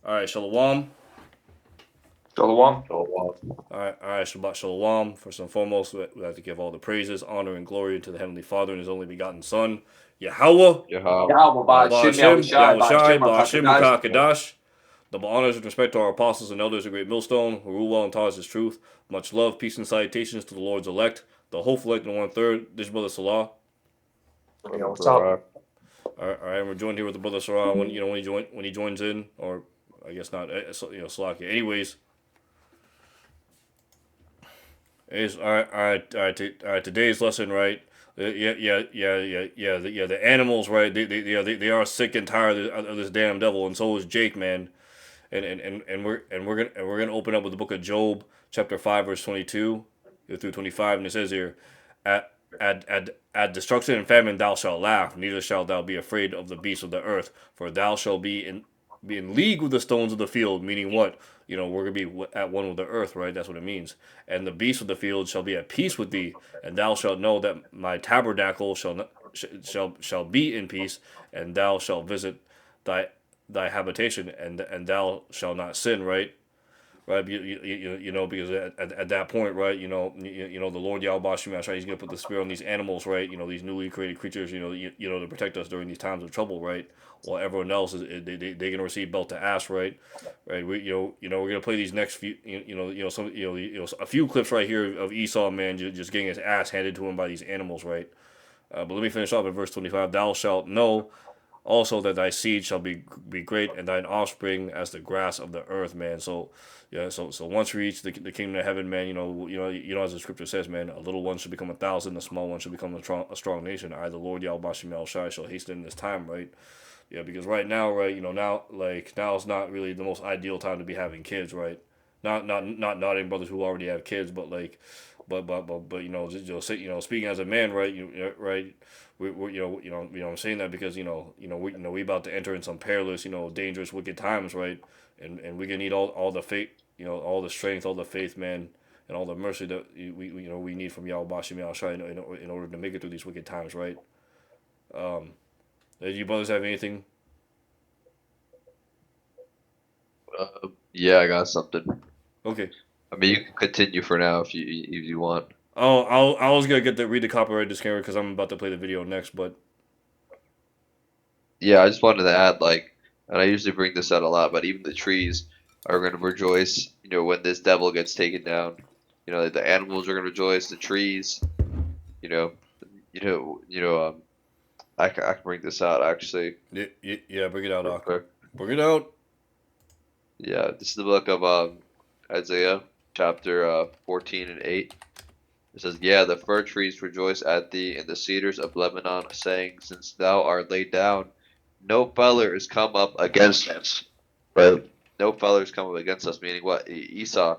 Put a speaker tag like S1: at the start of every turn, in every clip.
S1: All right, Shalom.
S2: Shalom.
S1: All right, Shabbat Shalom. First and foremost, we have to give all the praises, honor, and glory to the Heavenly Father and His only begotten Son, Yahweh,
S2: Yahweh Ba'ashim
S1: Ba'ashem,
S2: Yahushai
S1: Yahushai,
S2: Ba'ashim
S1: Ba'ashem,
S2: Rakakadash.
S1: Rakakadash. Double honors with respect to our apostles and elders of Great Millstone, who rule well and taught us His truth. Much love, peace, and salutations to the Lord's elect, the hopeful elect and 1/3, this brother Salah.
S2: Yo, what's up?
S1: All right, and we're joined here with the brother Salah when he joins in, or I guess not, Salakia. Anyways, all right. Today's lesson, right? The animals, right? They are sick and tired of this damn devil, and so is Jake, man. And we're gonna open up with the book of Job, chapter 5, verse 22 through 25, and it says here, at at destruction and famine thou shalt laugh, neither shalt thou be afraid of the beasts of the earth, for thou shalt be in league with the stones of the field. Meaning what? We're gonna be at one with the earth, right? That's what it means. And the beasts of the field shall be at peace with thee, and thou shalt know that my tabernacle shall be in peace, and thou shalt visit thy habitation, and thou shalt not sin, right? Right, because at that point, right, the Lord Yahweh Shemiah, right, He's gonna put the spirit on these animals, right, these newly created creatures, to protect us during these times of trouble, right, while everyone else they're gonna receive belt to ass, right, we're gonna play these next few, a few clips right here of Esau, man, just getting his ass handed to him by these animals, right. But let me finish off at verse 25. Thou shalt know also that thy seed shall be great, and thine offspring as the grass of the earth, man. So, yeah. So once we reach the kingdom of heaven, man, as the scripture says, man, a little one should become 1,000, a small one should become a strong nation. I, the Lord Yahweh Shemel Shai, shall hasten in this time, right? Yeah, because right now, right, now is not really the most ideal time to be having kids, right? Not any brothers who already have kids, but like, but speaking as a man, right? Right. I'm saying that because we about to enter in some perilous, dangerous, wicked times, right? And we're gonna need all the faith, all the strength, all the faith, man, and all the mercy that we need from Yahweh Bashim Yahushua in order to make it through these wicked times, right? Do you brothers have anything?
S3: Yeah, I got something.
S1: Okay.
S3: I mean, you can continue for now if you want.
S1: Oh, I was gonna read the copyright disclaimer because I'm about to play the video next, but
S3: Yeah, I just wanted to add, like, and I usually bring this out a lot, but even the trees are going to rejoice, when this devil gets taken down. The animals are going to rejoice, the trees, you know, you know, you know. I can bring this out actually,
S1: yeah, bring it out,
S3: real
S1: Doc.
S3: quick.
S1: Bring it out.
S3: Yeah, this is the book of Isaiah, chapter 14 and 8. It says, "Yeah, the fir trees rejoice at thee, and the cedars of Lebanon, saying, Since thou art laid down, no feller is come up against us." Right? No feller is come up against us, meaning what? Esau.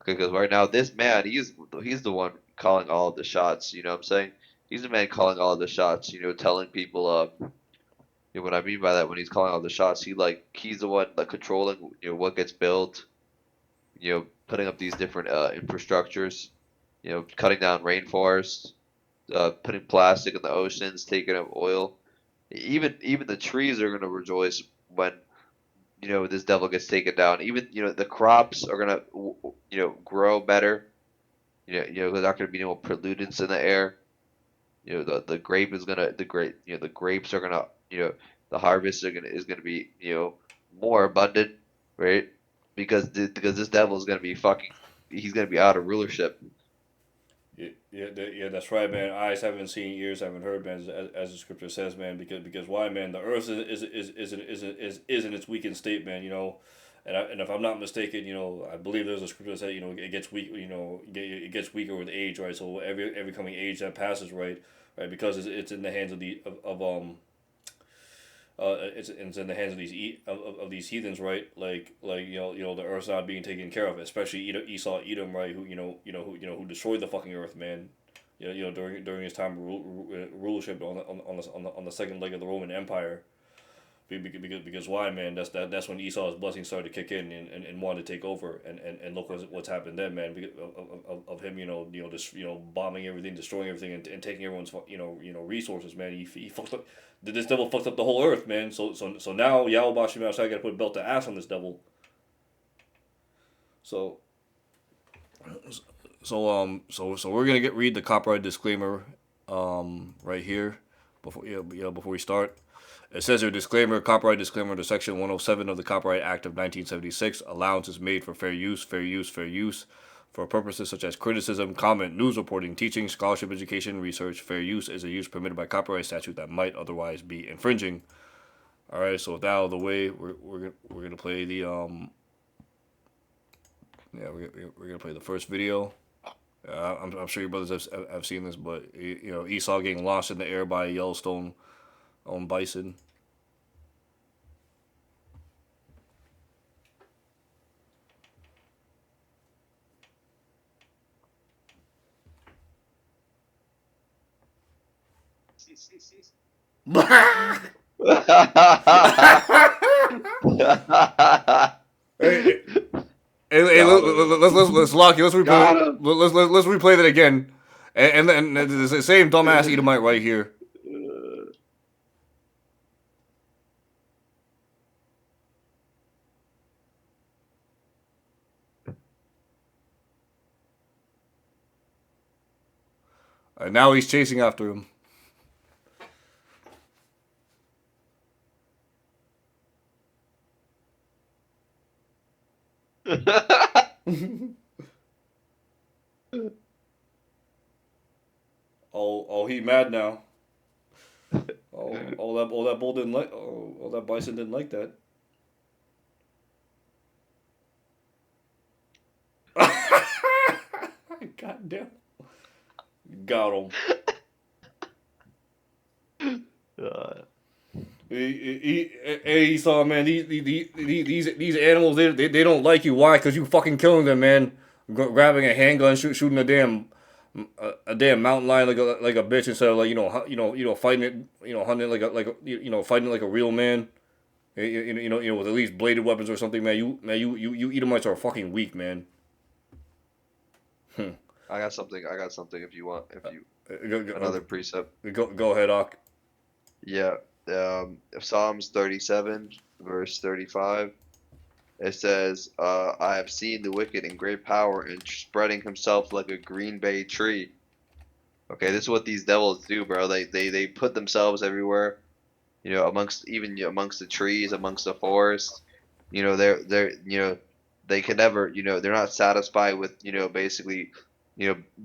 S3: Because right now, this man, he's the one calling all of the shots. You know what I'm saying? He's the man calling all of the shots. Telling people. What I mean by that, when he's calling all the shots, he's the one like controlling. What gets built. Putting up these different infrastructures. Cutting down rainforests, putting plastic in the oceans, taking up oil. Even the trees are gonna rejoice when this devil gets taken down. Even the crops are gonna grow better. There's not gonna be no pollutants in the air. The grape is gonna the grape the grapes are gonna the harvest is gonna be more abundant, right? Because this devil is gonna be fucking he's gonna be out of rulership.
S1: Yeah, that's right, man. Eyes haven't seen, ears haven't heard, man. As the scripture says, man. Because why, man? The earth is in its weakened state, man. And if I'm not mistaken, I believe there's a scripture that says, it gets weak. It gets weaker with age, right? So every coming age that passes, right, because it's in the hands of it's in the hands of of these heathens, right? The earth's not being taken care of, especially Esau, Edom, right? Who destroyed the fucking earth, man. During his time of rulership on the second leg of the Roman Empire. Because why, man? That's when Esau's blessings started to kick in and wanted to take over, and look what's happened then, man. Because of him, just bombing everything, destroying everything, and taking everyone's resources, man. He fucked up. This devil fucked up the whole earth, man. So now Yahweh Bashim outside got to put a belt to ass on this devil. So we're gonna read the copyright disclaimer right here before we start. It says here, disclaimer, copyright disclaimer to Section 107 of the Copyright Act of 1976. Allowance is made for fair use, for purposes such as criticism, comment, news reporting, teaching, scholarship, education, research. Fair use is a use permitted by copyright statute that might otherwise be infringing. All right, so with that out of the way, we're gonna play the we're gonna play the first video. I'm sure your brothers have seen this, but Esau getting launched in the air by a Yellowstone bison. Hey, let's lock you. Let's replay that again, and then the same dumbass Edomite right here. And now he's chasing after him. Oh, he mad now. That bull didn't like. That bison didn't like that. God damn. Got him. He saw, man. These animals, they don't like you. Why? Because you fucking killing them, man. Grabbing a handgun, shooting a damn mountain lion like a bitch instead of fighting it, hunting fighting like a real man. With at least bladed weapons or something, man. You Edomites are fucking weak, man.
S3: I got something if you want. Another precept.
S1: Go ahead, Ak.
S3: Yeah. Psalms 37, verse 35. It says, I have seen the wicked in great power and spreading himself like a green bay tree. Okay, this is what these devils do, bro. They put themselves everywhere, amongst the trees, amongst the forest. They can never, they're not satisfied with, basically,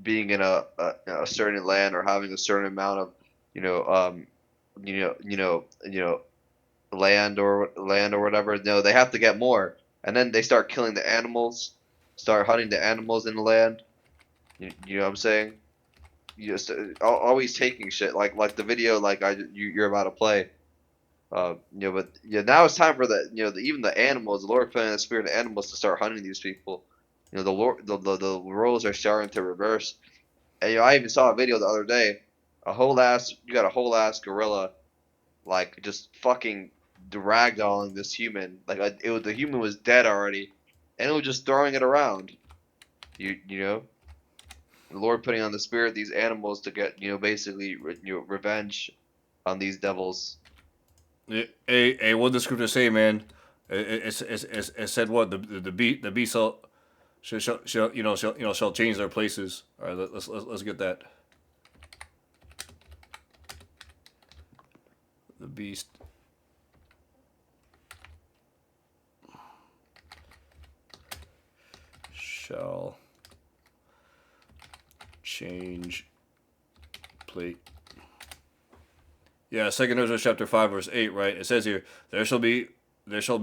S3: being in a certain land or having a certain amount of, land or whatever. No, they have to get more, and then they start killing the animals, start hunting the animals in the land. You know what I'm saying? You just always taking shit like the video you're about to play. But now it's time for even the animals. The Lord put in the spirit of animals to start hunting these people. The Lord, the roles are starting to reverse. And I even saw a video the other day. You got a whole ass gorilla, just fucking ragdolling this human. The human was dead already, and it was just throwing it around. You know, the Lord putting on the spirit these animals to get basically revenge on these devils.
S1: Hey, what did the scripture say, man? It said what the beast shall change their places. All right, let's get that. The beast shall change plate. Yeah, 2 Ezra chapter 5 verse 8, right? It says here, there shall be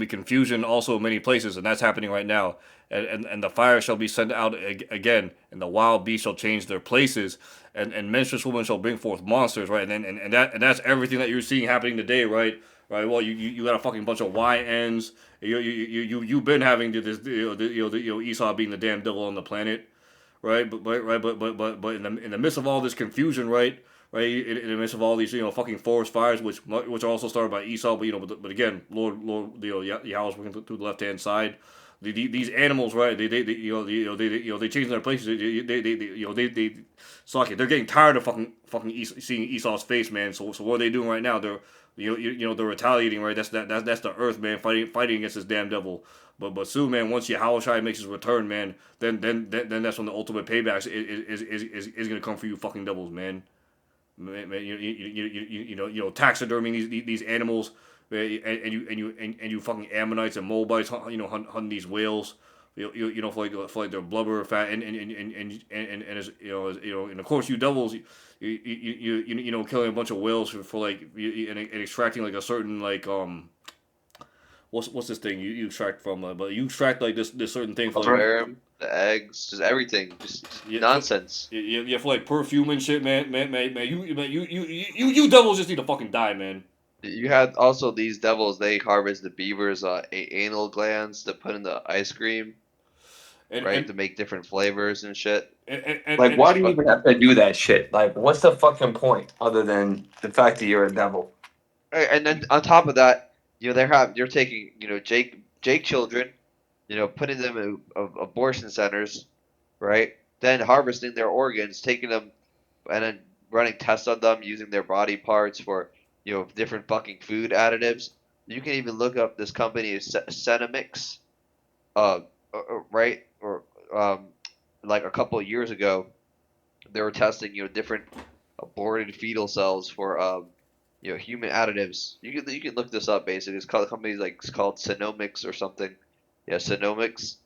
S1: confusion also in many places, and that's happening right now. And the fire shall be sent out again, and the wild beasts shall change their places, and menstruous women shall bring forth monsters, right? And that's everything that you're seeing happening today, right? Right. Well, you got a fucking bunch of YNs. You've been having this Esau being the damn devil on the planet, right? But in the midst of all this confusion, right? right? In the midst of all these, fucking forest fires, which are also started by Esau, but again, Lord, Yahweh's working through the left hand side. These animals, right? They change their places. Suck it. They're getting tired of fucking seeing Esau's face, man. So what are they doing right now? They're retaliating, right? That's the earth, man, fighting against this damn devil. But soon, man, once Yahushua makes his return, man, then that's when the ultimate payback is gonna come for you, fucking devils, man. Man, taxiderming these animals, and you fucking Ammonites and Moabites, hunting these whales, for like their blubber, fat, and of course you devils, killing a bunch of whales for like, and extracting like a certain like what's this thing you extract from, but you extract like this certain thing for like,
S3: Sperm, the eggs, just everything, just
S1: yeah,
S3: nonsense.
S1: yeah, for like perfume and shit, man, you devils just need to fucking die, man.
S3: You had also these devils. They harvest the beaver's anal glands to put in the ice cream,
S1: And
S3: right,
S1: and
S3: to make different flavors and shit.
S2: Like, why do you
S3: But
S2: even have to do that shit? Like, what's the fucking point other than the fact that you're a devil?
S3: and then on top of that, you're taking Jake children, putting them in abortion centers, right? Then harvesting their organs, taking them and then running tests on them using their body parts for different fucking food additives. You can even look up this company Cenemix, uh, right, or like a couple of years ago, they were testing different aborted fetal cells for human additives. You can look this up. Basically, it's called it's called Cenomics or something. Yeah, Cenomics.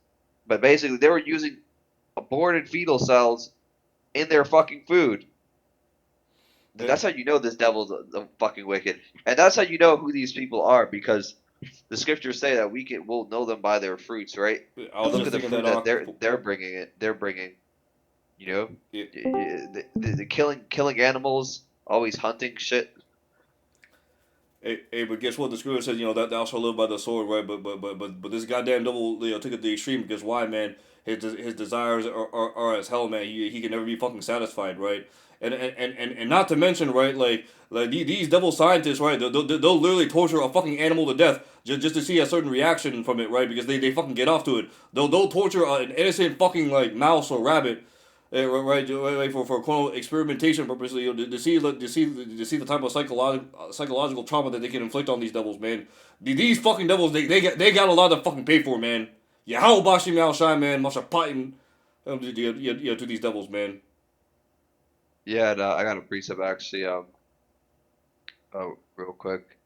S3: But basically, they were using aborted fetal cells in their fucking food. That's how you know this devil's fucking wicked, and that's how you know who these people are, because the scriptures say that we'll know them by their fruits, right?
S1: I was
S3: Look
S1: just
S3: at the
S1: thinking that,
S3: fruit that they're bringing. You know,
S1: yeah,
S3: the killing animals, always hunting shit.
S1: hey, but guess what? The scripture says, that thou shalt live by the sword, right? But this goddamn devil, took it to the extreme. Because why, man? His desires are as hell, man. He can never be fucking satisfied, right? And not to mention, right? Like these devil scientists, right? They'll literally torture a fucking animal to death just to see a certain reaction from it, right? Because they fucking get off to it. They'll torture an innocent fucking like mouse or rabbit, right, for quote experimentation purposes, to see the type of psychological trauma that they can inflict on these devils, man. These fucking devils, they got a lot to fucking pay for, man. Yeah, how Bashim Yao Shai, man, Masha Patin, to these devils, man.
S3: Yeah, and, I got a precept actually. Real quick,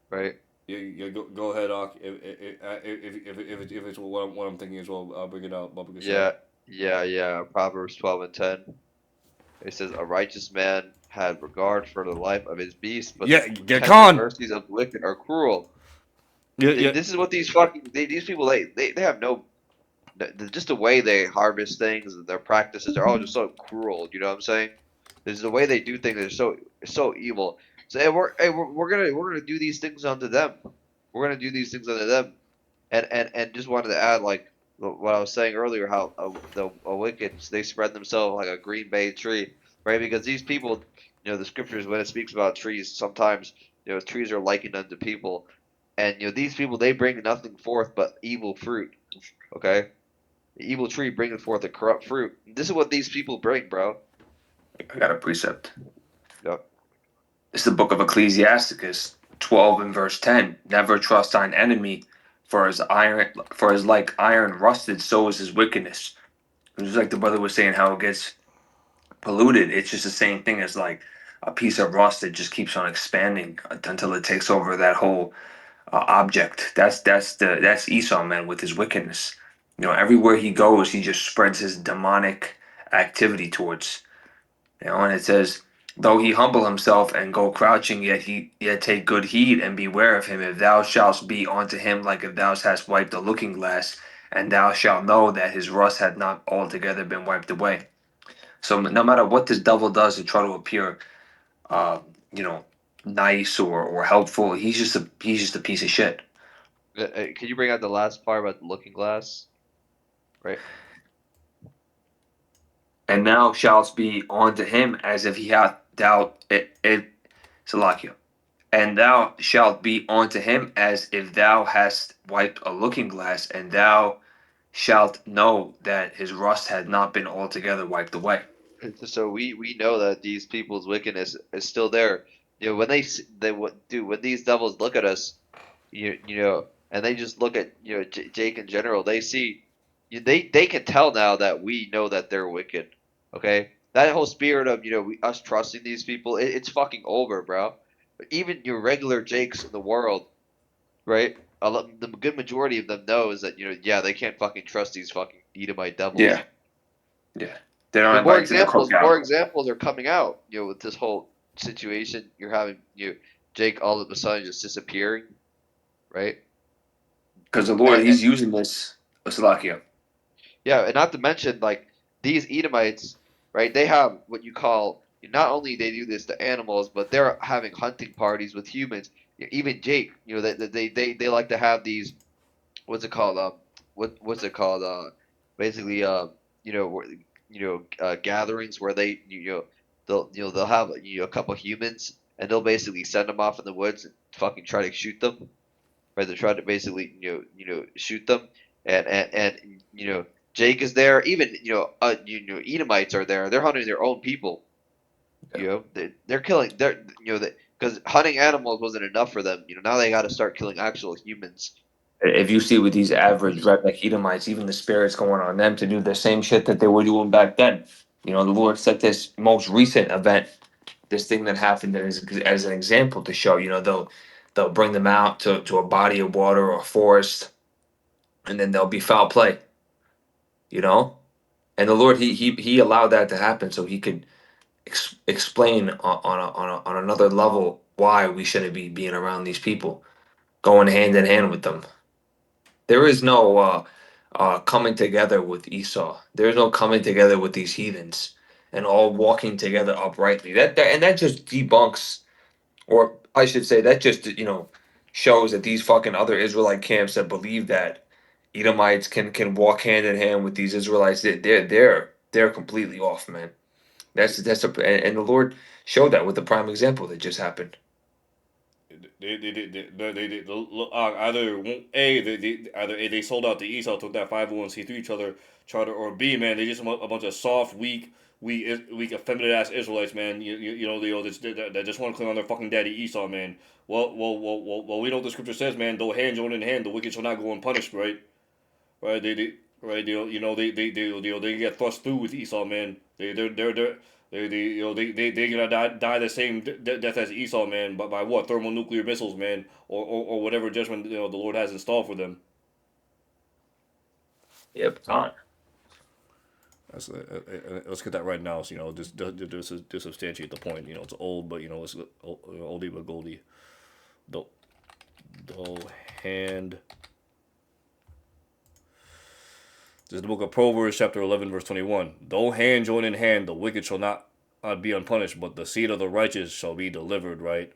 S3: right?
S1: Yeah, go ahead, Ak. If it's what I'm thinking as well, I'll bring it out. I'll bring it
S3: Yeah,
S1: out.
S3: yeah. Proverbs 12:10. It says, "A righteous man had regard for the life of his beast, but the
S1: Yeah, get
S3: tender
S1: con.
S3: mercies of the wicked are cruel."
S1: Yeah, yeah.
S3: This is what these people they have no just the way they harvest things and their practices are all just so cruel. You know what I'm saying? This is the way they do things. They're so evil. So we're gonna do these things unto them. We're gonna do these things unto them. And just wanted to add like what I was saying earlier, how the wicked they spread themselves like a green bay tree, right? Because these people, the scriptures when it speaks about trees, sometimes trees are likened unto people, and these people they bring nothing forth but evil fruit. Okay, the evil tree bringeth forth a corrupt fruit. This is what these people bring, bro.
S2: I got a precept.
S3: Yep.
S2: It's the book of Ecclesiasticus 12 and verse 10. Never trust thine enemy, for as like iron rusted, so is his wickedness. Just like the brother was saying, how it gets polluted. It's just the same thing as like a piece of rust that just keeps on expanding until it takes over that whole object. That's Esau, man, with his wickedness. Everywhere he goes, he just spreads his demonic activity towards. And it says, though he humble himself and go crouching, yet take good heed and beware of him. If thou shalt be unto him like if thou hast wiped a looking glass, and thou shalt know that his rust had not altogether been wiped away. So no matter what this devil does to try to appear, uh, you know, nice or helpful, he's just a piece of shit.
S3: Can you bring out the last part about the looking glass? Right.
S2: And thou shalt be unto him as if he hath it Salakia, and thou shalt be unto him as if thou hast wiped a looking glass, and thou shalt know that his rust had not been altogether wiped away.
S3: So we know that these people's wickedness is still there. You know, when they what do when these devils look at us, you know, and they just look at Jake in general, they see they can tell now that we know that they're wicked. Okay, that whole spirit of us trusting these people, it's fucking over, bro. Even your regular Jakes in the world, right? The good majority of them knows that yeah, they can't fucking trust these fucking Edomite devils.
S2: Yeah, yeah. They don't
S3: But
S2: invite to the cookout
S3: more examples are coming out. With this whole situation, you're having Jake all of a sudden just disappearing, right?
S2: because the Lord,
S3: And
S2: He's using this. Salakia.
S3: yeah, and not to mention like these Edomites, right? They have what you call not only they do this to animals, but they're having hunting parties with humans. Even Jake, they like to have these what's it called? What's it called? Basically, gatherings where they, they'll have a couple humans and they'll basically send them off in the woods and fucking try to shoot them, right? They try to basically, shoot them, and Jake is there. Even Edomites are there. They're hunting their own people. They're killing. Because hunting animals wasn't enough for them. Now they got to start killing actual humans.
S2: If you see with these average redneck Edomites, even the spirits going on them to do the same shit that they were doing back then. The Lord set this most recent event, this thing that happened as an example to show. They'll bring them out to a body of water or a forest, and then there'll be foul play. You know, and the Lord he allowed that to happen so he could explain on another level why we shouldn't be being around these people, going hand in hand with them. There is no coming together with Esau. There is no coming together with these heathens and all walking together uprightly. And that just debunks, or I should say, that just shows that these fucking other Israelite camps that believe that Edomites can walk hand in hand with these Israelites. They're completely off, man. And the Lord showed that with the prime example that just happened.
S1: Either either A, they sold out to Esau, took that 501c3 charter, or B, man, they just a bunch of soft, weak, effeminate ass Israelites, man. That just want to cling on their fucking daddy Esau, man. Well, we know what the scripture says, man. Though hand join in hand, the wicked shall not go unpunished, right? Right? Right? They get thrust through with Esau, man. They gonna die the same death as Esau, man. But by what? Thermonuclear missiles, man, or whatever judgment the Lord has installed for them.
S2: Yep, on.
S1: Let's get that right now. So just to substantiate the point. It's old, but it's oldie but goldie. The hand. This is the book of Proverbs, chapter 11, verse 21. Though hand join in hand, the wicked shall not be unpunished, but the seed of the righteous shall be delivered. Right,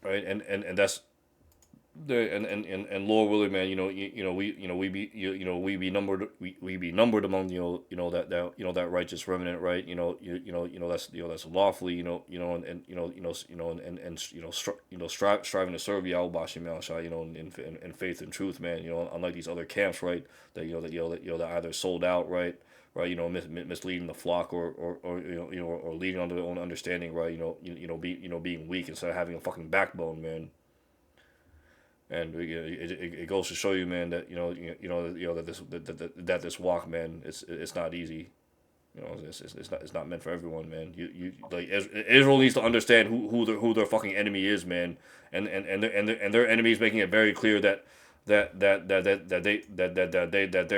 S1: right, and that's and Lord willing, man, we be numbered, we be numbered among that righteous remnant, right? That's lawfully, striving to serve Yahweh Shem Shai, in faith and truth, man. Unlike these other camps, right? That either sold out, right? Right, misleading the flock, or leading on their own understanding, right? Being weak instead of having a fucking backbone, man. And it goes to show you, man, that that this walk, man, it's not easy. It's not meant for everyone, man. Like Israel needs to understand who their fucking enemy is, man, and their enemy is making it very clear that they're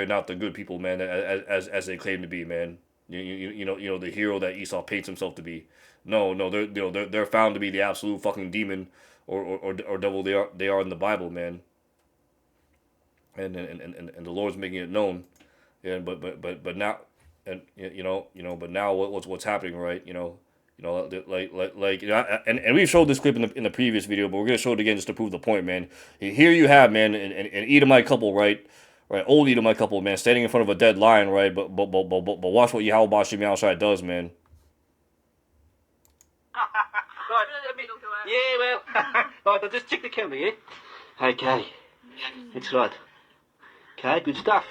S1: not the good people, man, as they claim to be, man. The hero that Esau paints himself to be. No, they're found to be the absolute fucking demon or devil they are in the Bible, man. And the Lord's making it known. And but now, but now what's happening, right? And we've showed this clip in the previous video, but we're gonna show it again just to prove the point, man. Here you have, man, an Edomite couple, right? Right, old Edomite couple, man, standing in front of a dead lion, right? But watch what Yahweh Shem Shai does, man.
S4: Yeah, well, right, I'll just check the camera, yeah? Okay, that's right. Okay, good stuff.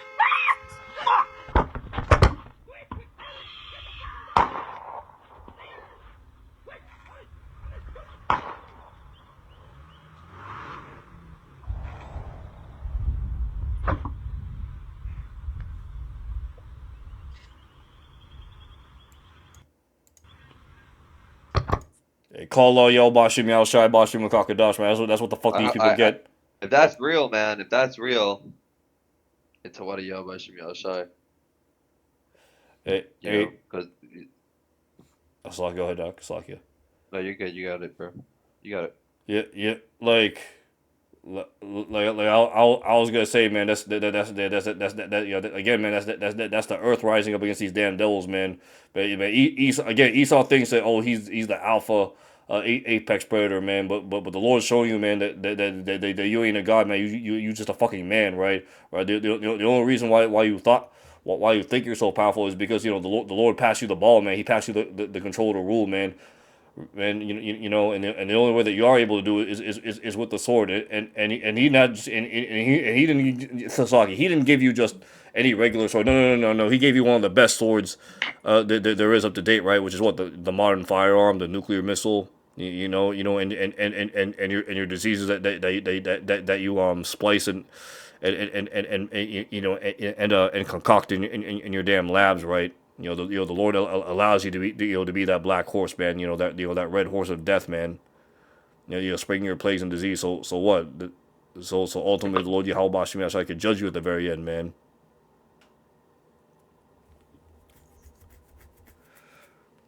S1: Hey, call yo Bashim Yao Shai Bashim Kakadash, man. That's what the fuck these people
S3: I
S1: get.
S3: if that's real, man, if that's real, it's a what a yo Bashim Yashai,
S1: Hey,
S3: you know, because
S1: Slakia, go ahead, Doc. Slakia.
S3: no, you're good. You got it, bro. You got it.
S1: Yeah, I was gonna say, man, again, man, that's the earth rising up against these damn devils, man. But Esau thinks that he's the alpha, apex predator, man. But the Lord's showing you, man, that you ain't a god, man. You just a fucking man, right? Right. The only reason why you thought. Why you think you're so powerful is because the Lord passed you the ball, man. He passed you the control to rule, man. And and the only way that you are able to do it is with the sword, and he not just, and he didn't Sasaki, he didn't give you just any regular sword. No. He gave you one of the best swords that there is up to date, right? Which is what the modern firearm, the nuclear missile. And your diseases that you splice and concoct in your damn labs, right? The Lord allows you to be that black horse, man. That red horse of death, man. Spreading your plagues and disease. So what? So ultimately, the Lord Yahweh Shem Yahshai could judge you at the very end, man.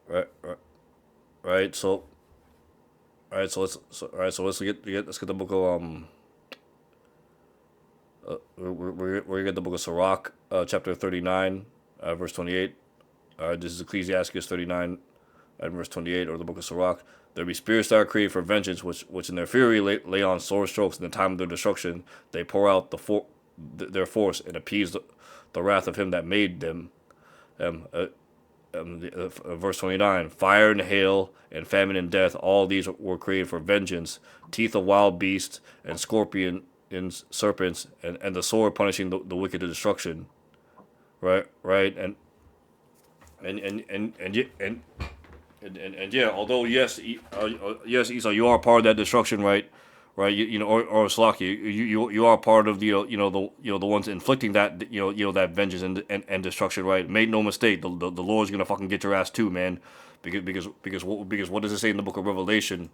S1: Right, right, right. So, all right. So let's get the book of we're gonna get the book of Sirach, chapter 39, verse 28. This is Ecclesiastes 39 and verse 28, or the book of Sirach. There be spirits that are created for vengeance, which in their fury lay on sword strokes. In the time of their destruction, they pour out their force and appease the wrath of him that made them. Verse 29, fire and hail and famine and death, all these were created for vengeance. Teeth of wild beasts and scorpion and serpents, and the sword punishing the wicked to destruction. Right, and yeah, although yes, Esau, you are part of that destruction, right? Or Slaki, you are part of the ones inflicting that that vengeance and destruction, right? Make no mistake, the Lord's gonna fucking get your ass too, man, because what does it say in the book of Revelation?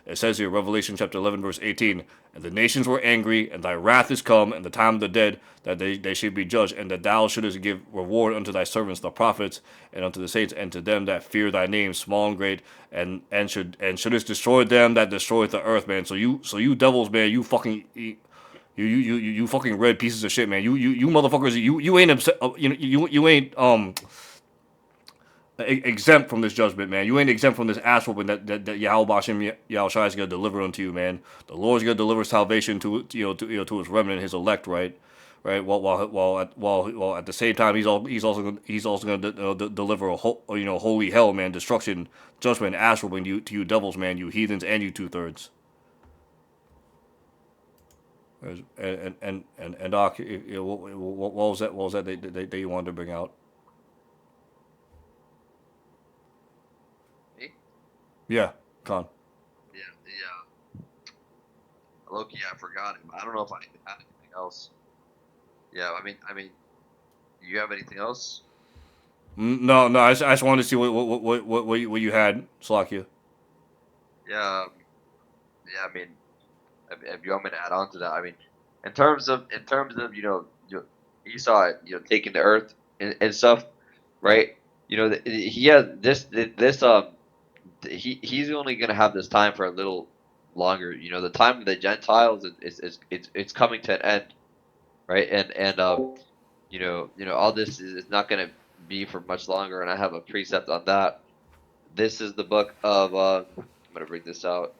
S1: It says here, Revelation chapter 11, verse 18, and the nations were angry, and thy wrath is come, and the time of the dead, that they should be judged, and that thou shouldest give reward unto thy servants the prophets, and unto the saints, and to them that fear thy name, small and great, and shouldest destroy them that destroy the earth, man. So you devils, man, you fucking you fucking red pieces of shit, man. You motherfuckers, you ain't you ain't exempt from this judgment, man. You ain't exempt from this ass whooping that Yahweh Bashem Yahushua is gonna deliver unto you, man. The Lord's gonna deliver salvation to his remnant, his elect, right? Right. While at the same time he's also gonna deliver a holy hell, man, destruction, judgment, ass whooping to you devils, man, you heathens, and you 2/3. And Doc, what was that? What was that that you wanted to bring out?
S3: Me?
S1: Yeah, Con.
S3: Yeah. Loki, I forgot him. I don't know if I had anything else. Yeah, I mean, do you have anything else?
S1: No, I just wanted to see what you had, Slakia.
S3: Yeah, yeah. I mean, if you want me to add on to that, I mean, in terms of Esau, taking the earth and stuff, right? He has he's only gonna have this time for a little longer. The time of the Gentiles it's coming to an end, right? And all this is not gonna be for much longer, and I have a precept on that. This is the book of I'm gonna bring this out.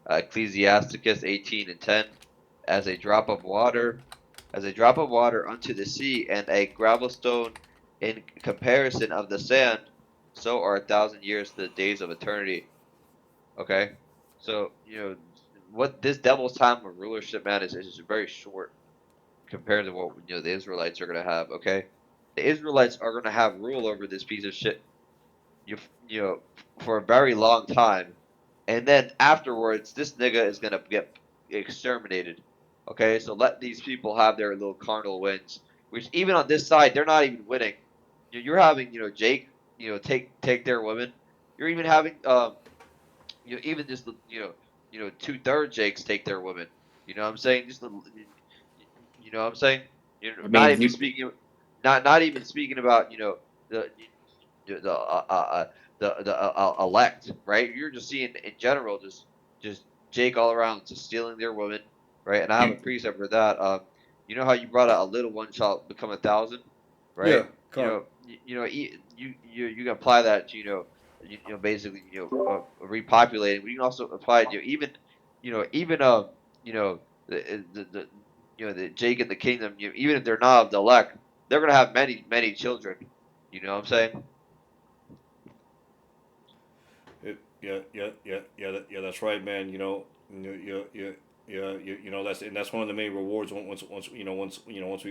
S3: Ecclesiasticus 18 and 10. As a drop of water, as a drop of water unto the sea, and a gravel stone in comparison of the sand, so are 1,000 years to the days of eternity. Okay, So what this devil's time of rulership, man, is very short compared to what the Israelites are gonna have. Okay, the Israelites are gonna have rule over this piece of shit you know for a very long time, and then afterwards, this nigga is gonna get exterminated. Okay, so let these people have their little carnal wins, which even on this side, they're not even winning. You're having Jake take their women. You're even having even just two-third Jakes take their women. You know what I'm saying? Just you know what I'm saying?
S2: I
S3: Not
S2: mean,
S3: even speaking, not even speaking about the the elect, right? You're just seeing in general just Jake all around just stealing their women, right? And I have
S1: You,
S3: a precept for that. You know how you brought out a little one shall become 1,000, right?
S1: yeah, con.
S3: You can apply that to basically repopulating, but you can also apply it even you know the the Jake and the kingdom, even if they're not of the elect, they're gonna have many children. You know what I'm saying?
S1: Yeah. That's right, man. That's one of the main rewards. Once we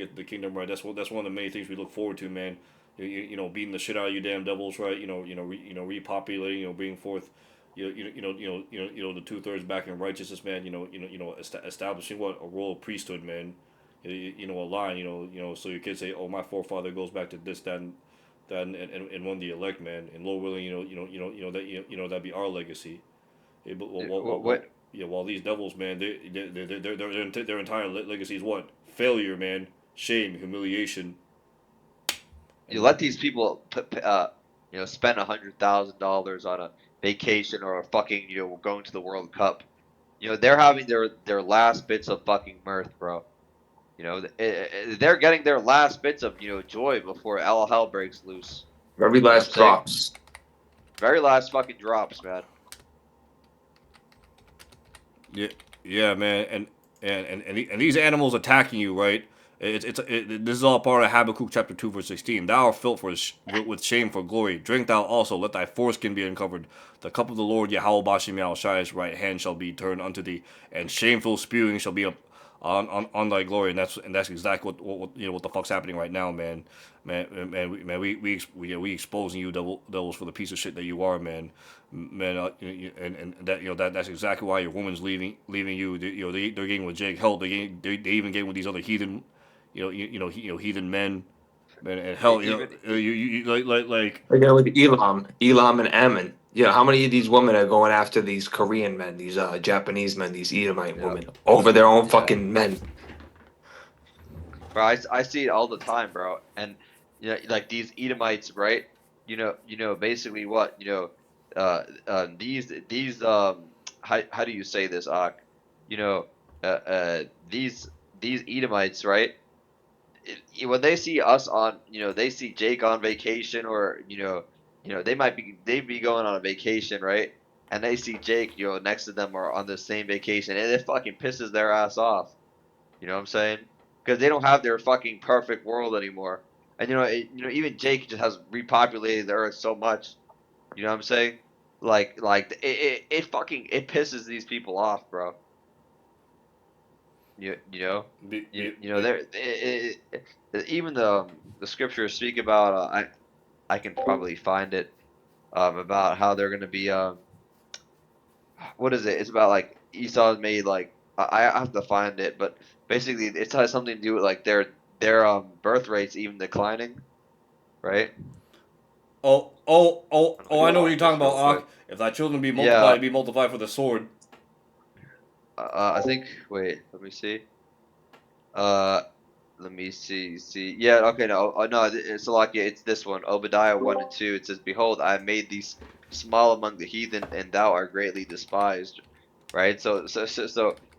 S1: get to the kingdom, right? That's one of the main things we look forward to, man. Beating the shit out of you damn devils, right? Repopulating, bringing forth, the 2/3 back in righteousness, man. Establishing what a royal priesthood, man. A line, so your kids say, oh, my forefather goes back to this, and one of the elect, man, and Lord willing, that'd be our legacy. But
S3: What
S1: yeah, while these devils, man, their entire legacy is what? Failure, man, shame, humiliation,
S3: you
S1: and
S3: let these people spend $100,000 on a vacation or a fucking going to the World Cup. They're having their last bits of fucking mirth, bro. They're getting their last bits of joy before all hell breaks loose.
S2: very
S3: You know what I'm
S2: last
S3: saying?
S2: drops.
S3: Very last fucking drops, man.
S1: yeah, yeah, man, and these animals attacking you, right? This is all part of Habakkuk chapter 2 verse 16. Thou art filled with shame for glory. Drink thou also, let thy foreskin be uncovered. The cup of the Lord Yahweh Bashim Yahushai's right hand shall be turned unto thee, and shameful spewing shall be up on thy glory. And that's exactly what the fuck's happening right now, man. We exposing you devils for the piece of shit that you are, man. Man, and that that's exactly why your woman's leaving you. They're getting with Jake. Hell, they even getting with these other heathen, heathen men. Man, and hell,
S3: Even
S1: like
S2: Again with Elam and Ammon. Yeah, how many of these women are going after these Korean men, these Japanese men, these Edomite
S3: yeah,
S2: women over their own
S3: yeah.
S2: fucking men?
S3: Bro, I see it all the time, bro. And like these Edomites, right? Basically what, these how do you say this, Ak? You know, uh, uh, these these Edomites, right? When they see us on, they see Jake on vacation, or they be going on a vacation, right? And they see Jake, next to them or on the same vacation, and it fucking pisses their ass off. You know what I'm saying? Because they don't have their fucking perfect world anymore. And even Jake just has repopulated the earth so much. You know what I'm saying? Like it fucking it pisses these people off, bro. You know,
S1: be,
S3: you
S1: be,
S3: you know
S1: be,
S3: there even the scriptures speak about I can probably find it about how they're gonna be what is it? It's about like Esau made like I have to find it, but basically it has something to do with like their birth rates even declining, right?
S1: oh,
S3: Let me
S1: I know what you're
S3: find
S1: talking
S3: this
S1: about,
S3: real quick.
S1: Ak. If thy children be
S3: Yeah,
S1: multiplied, be multiplied for the sword.
S3: I think. Wait, let me see. Uh, Let me see. Yeah, okay, no, no, it's like it's this one, Obadiah 1 and 2. It says, "Behold, I have made thee small among the heathen, and thou art greatly despised." Right? So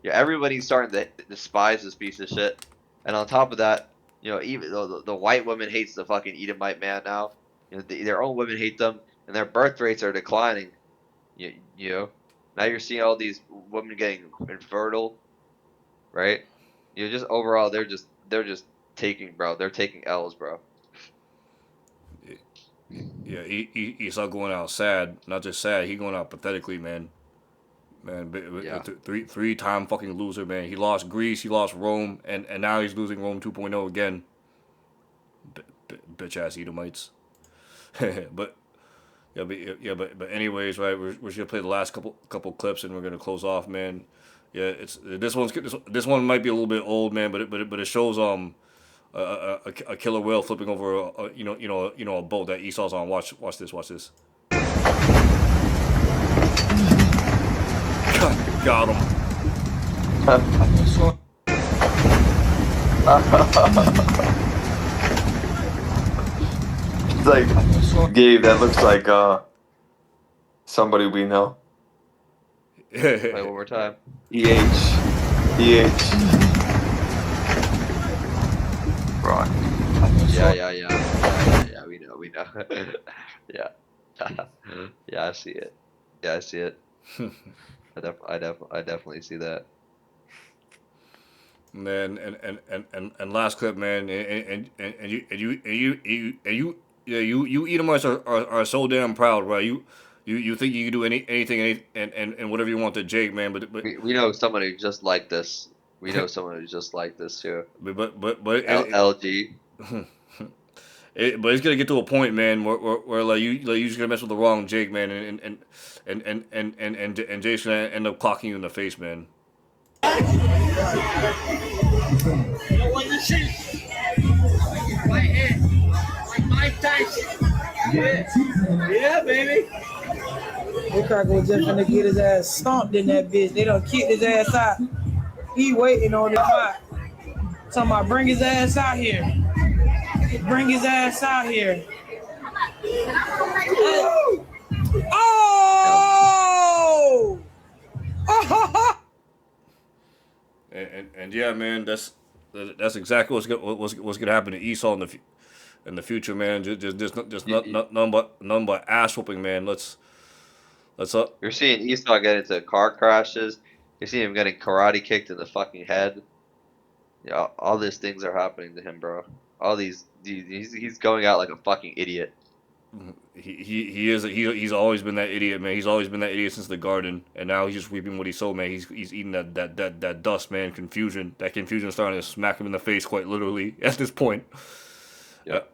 S3: yeah, everybody's starting to despise this piece of shit. And on top of that, even the white woman hates the fucking Edomite man now. Their own women hate them, and their birth rates are declining. You know, now you're seeing all these women getting infertile, right? Just overall, they're just taking, bro. They're taking L's, bro.
S1: Yeah, Esau going out sad, not just sad. He going out pathetically, man. Man,
S3: Yeah.
S1: three-time fucking loser, man. He lost Greece, he lost Rome, and now he's losing Rome 2.0 again. Bitch ass Edomites. but but anyways, right? We're just gonna play the last couple clips, and we're gonna close off, man. Yeah, it's this one might be a little bit old, man, but it shows a killer whale flipping over a boat that Esau's on. Watch this. Got him.
S2: It's like, Gabe, that looks like somebody we know.
S3: Play one more time.
S2: EH. Right.
S3: Yeah. We know. Yeah. Yeah, I see it. I definitely see that.
S1: Man, and last clip, man, you Edomites are so damn proud, right? You think you can do anything and whatever you want to Jake, man, but
S3: We know someone who's just like this. We know someone who's just like this too.
S1: but
S3: LG.
S1: but it's gonna get to a point, man, where like you just gonna mess with the wrong Jake, man, and Jake's gonna end up clocking you in the face, man.
S5: Right here. Like Mike Tyson. Yeah, baby.
S6: That cracker was just finna get his ass stomped in that bitch. They done kicked his ass out. He waiting on the fight. Talking about bring his ass out here. Bring his ass out here. Oh!
S1: And yeah, man, that's exactly what's gonna happen to Esau in the future, man. Just none but ass whooping, man. Let's
S3: You're seeing Esau get into car crashes. You're seeing him getting karate kicked in the fucking head. Yeah, all these things are happening to him, bro. All these, he's going out like a fucking idiot.
S1: he's always been that idiot, man. He's always been that idiot since the garden, and now he's just reaping what he sowed, man. He's eating that dust, man. Confusion. That confusion is starting to smack him in the face, quite literally, at this point.
S3: Yeah.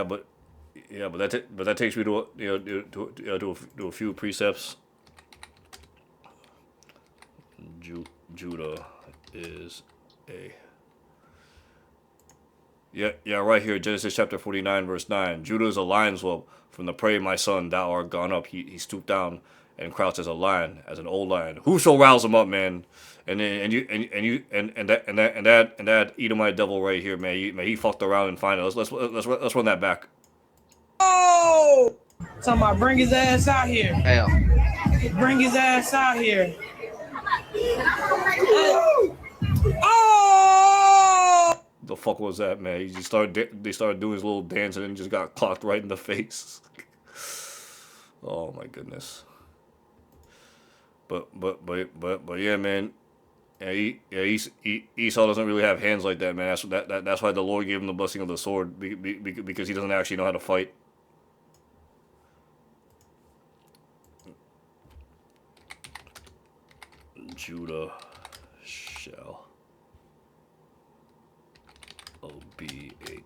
S1: But that takes me to to a few precepts. Judah is a right here, Genesis chapter 49, verse 9. Judah is a lion's whelp. From the prey, my son, thou art gone up. He stooped down and crouched as a lion, as an old lion. Who shall rouse him up, man? And that Edomite devil right here, man. He fucked around and find it. Let's run that back.
S6: Oh! Talking about bring his ass out here.
S3: Damn.
S6: Bring his ass out here. Oh!
S1: The fuck was that, man? They started doing his little dance and then just got clocked right in the face. Oh my goodness. But yeah, man. Esau doesn't really have hands like that, man. That's why the Lord gave him the blessing of the sword, because he doesn't actually know how to fight. Judah shall be a.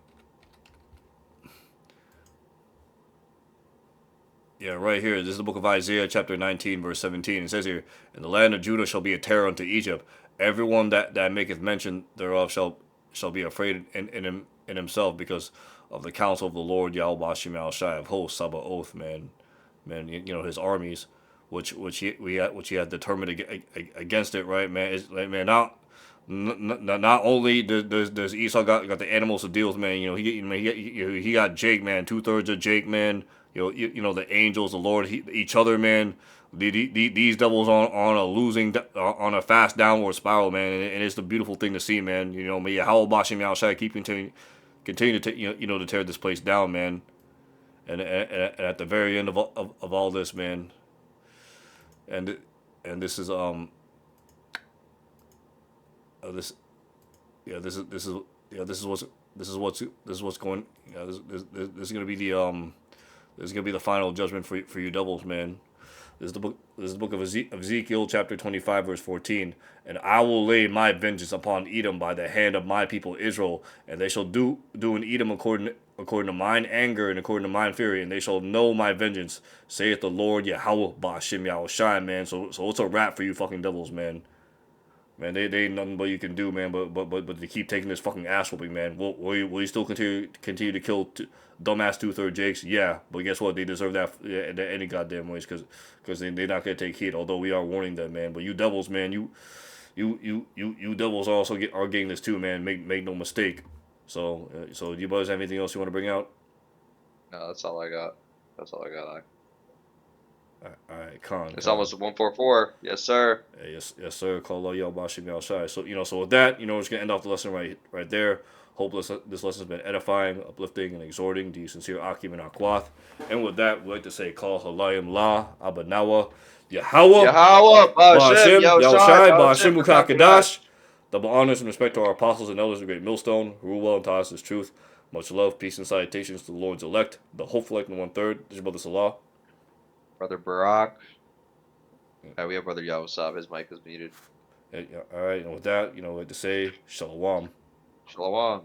S1: Yeah, right here. This is the book of Isaiah, chapter 19, verse 17. It says here, "And the land of Judah shall be a terror unto Egypt. Everyone that maketh mention thereof shall be afraid in himself, because of the counsel of the Lord Yahweh Shai of hosts, Sabaoth, man, his armies, which he had determined against it, right, man. It's like, man, not only does Esau got the animals to deal with, man. He got Jake, man. 2/3 of Jake, man. The angels, the Lord, each other, man. These devils on a fast downward spiral, man, and it's the beautiful thing to see, man. May Yahweh Bashim Yahushai keep continue to tear this place down, man. And at the very end of all this, man, and this is this is what's going. This is gonna be the final judgment for you devils, man. This is the book. This is the book of Ezekiel, chapter 25, verse 14. And I will lay my vengeance upon Edom by the hand of my people Israel, and they shall do in Edom according to mine anger and according to mine fury, and they shall know my vengeance, saith the Lord Yahweh Ba'ashem Yahushai, man. So it's a wrap for you fucking devils, man. Man, they ain't nothing but you can do, man. But to keep taking this fucking ass whooping, man. Will you still continue to kill dumbass 2/3 Jakes? Yeah, but guess what? They deserve that any goddamn ways, because they're not gonna take heat. Although we are warning them, man. But you devils, man, you devils also are getting this too, man. Make no mistake. So do you boys have anything else you want to bring out?
S3: No, that's all I got. That's all I got.
S1: All right, Con.
S3: It's almost 144. Yes, sir.
S1: Yes, sir. Call y'all Bashim Yal Shai. So so with that, we're just gonna end off the lesson right there. Hope this lesson's been edifying, uplifting, and exhorting to you sincere Akim and Akwath. And with that, we'd like to say, Call Halayim La Abanawa Yahweh
S3: Yahweh,
S1: Bashim
S3: Yahweh
S1: Yal
S3: Shai,
S1: Shai
S3: Bashim
S1: Bashim Ukakadash. Double honors and respect to our apostles and elders of Great Millstone, who rule well and taught us His truth. Much love, peace, and salutations to the Lord's elect, the hopeful elect in 1/3. This is Brother Salah.
S3: Brother Barak. We have Brother Yahusab. His mic is muted.
S1: All right, and with that, I'd like to say Shalom.
S3: Shalom.